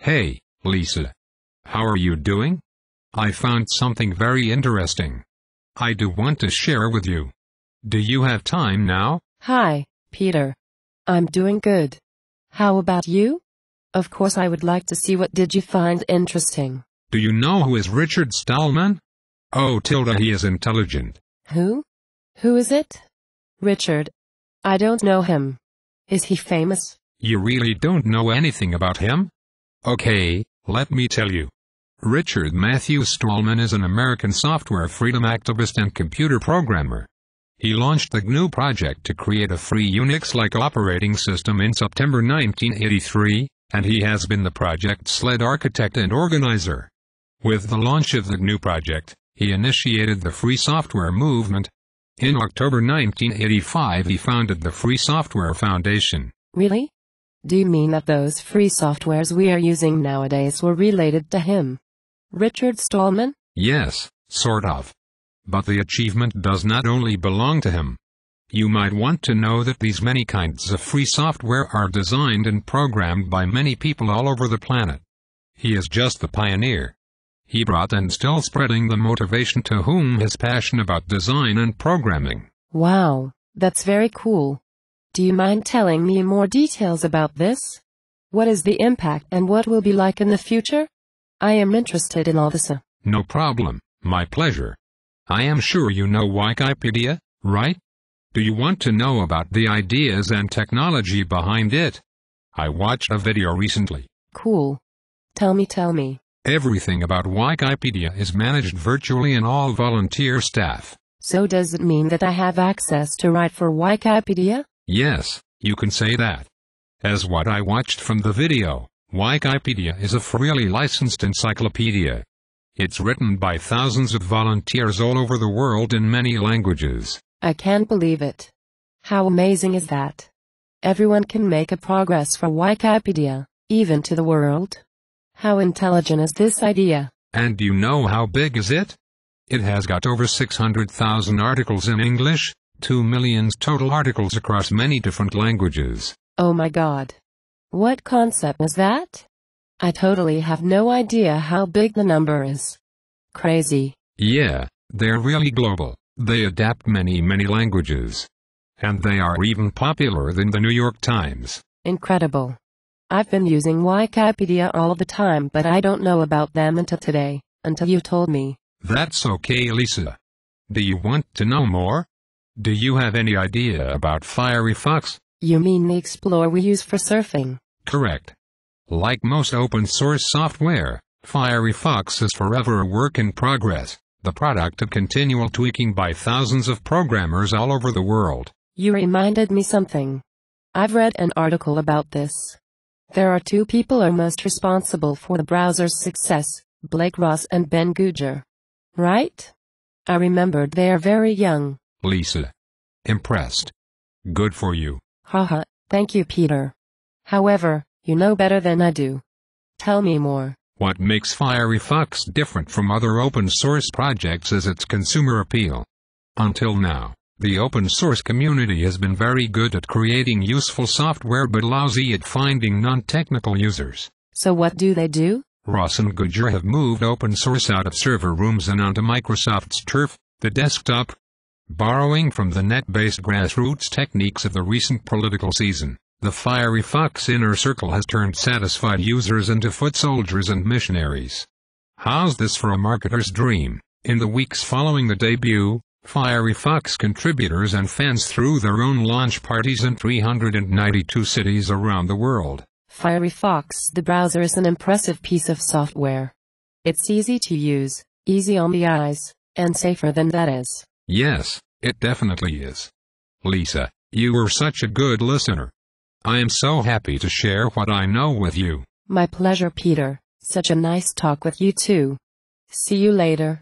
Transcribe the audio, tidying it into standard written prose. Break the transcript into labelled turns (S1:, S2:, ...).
S1: Hey, Lisa. How are you doing? I found something very interesting. I do want to share with you. Do you have time now?
S2: Hi, Peter. I'm doing good. How about you? Of course, I would like to see what did you find interesting.
S1: Do you know who is Richard Stallman? Oh, Tilda, he is intelligent.
S2: Who? Who is it? Richard. I don't know him. Is he famous?
S1: You really don't know anything about him? Okay, let me tell you. Richard Matthew Stallman is an American software freedom activist and computer programmer. He launched the GNU project to create a free Unix-like operating system in September 1983, and he has been the project's lead architect and organizer. With the launch of the GNU project, he initiated the free software movement. In October 1985, he founded the Free Software Foundation.
S2: Really? Do you mean that those free softwares we are using nowadays were related to him? Richard Stallman?
S1: Yes, sort of. But the achievement does not only belong to him. You might want to know that these many kinds of free software are designed and programmed by many people all over the planet. He is just the pioneer. He brought and still spreading the motivation to whom his passion about design and programming.
S2: Wow, that's very cool. Do you mind telling me more details about this? What is the impact and what will be like in the future? I am interested in all this.
S1: No problem, my pleasure. I am sure you know Wikipedia, right? Do you want to know about the ideas and technology behind it? I watched a video recently.
S2: Cool. Tell me.
S1: Everything about Wikipedia is managed virtually and all volunteer staff.
S2: So does it mean that I have access to write for Wikipedia?
S1: Yes, you can say that. As what I watched from the video, Wikipedia is a freely licensed encyclopedia. It's written by thousands of volunteers all over the world in many languages.
S2: I can't believe it. How amazing is that? Everyone can make a progress for Wikipedia, even to the world. How intelligent is this idea?
S1: And do you know how big is it? It has got over 600,000 articles in English, 2 million total articles across many different languages.
S2: Oh my God. What concept is that? I totally have no idea how big the number is. Crazy.
S1: Yeah, they're really global. They adapt many languages. And they are even popular than the New York Times.
S2: Incredible. I've been using Wikipedia all the time, but I don't know about them until today, until you told me.
S1: That's okay, Lisa. Do you want to know more? Do you have any idea about Firefox?
S2: You mean the Explorer we use for surfing?
S1: Correct. Like most open source software, Firefox is forever a work in progress, the product of continual tweaking by thousands of programmers all over the world.
S2: You reminded me something. I've read an article about this. There are two people are most responsible for the browser's success, Blake Ross and Ben Goodger. Right? I remembered they are very young.
S1: Lisa. Impressed. Good for you.
S2: Haha, thank you, Peter. However, you know better than I do. Tell me more.
S1: What makes Firefox different from other open source projects is its consumer appeal. Until now, the open source community has been very good at creating useful software but lousy at finding non-technical users.
S2: So what do they do?
S1: Ross and Goodger have moved open source out of server rooms and onto Microsoft's turf, the desktop. Borrowing from the net-based grassroots techniques of the recent political season, the Firefox inner circle has turned satisfied users into foot soldiers and missionaries. How's this for a marketer's dream? In the weeks following the debut, Firefox contributors and fans threw their own launch parties in 392 cities around the world.
S2: Firefox, the browser, is an impressive piece of software. It's easy to use, easy on the eyes, and safer than that is.
S1: Yes, it definitely is. Lisa, you were such a good listener. I am so happy to share what I know with you.
S2: My pleasure, Peter. Such a nice talk with you too. See you later.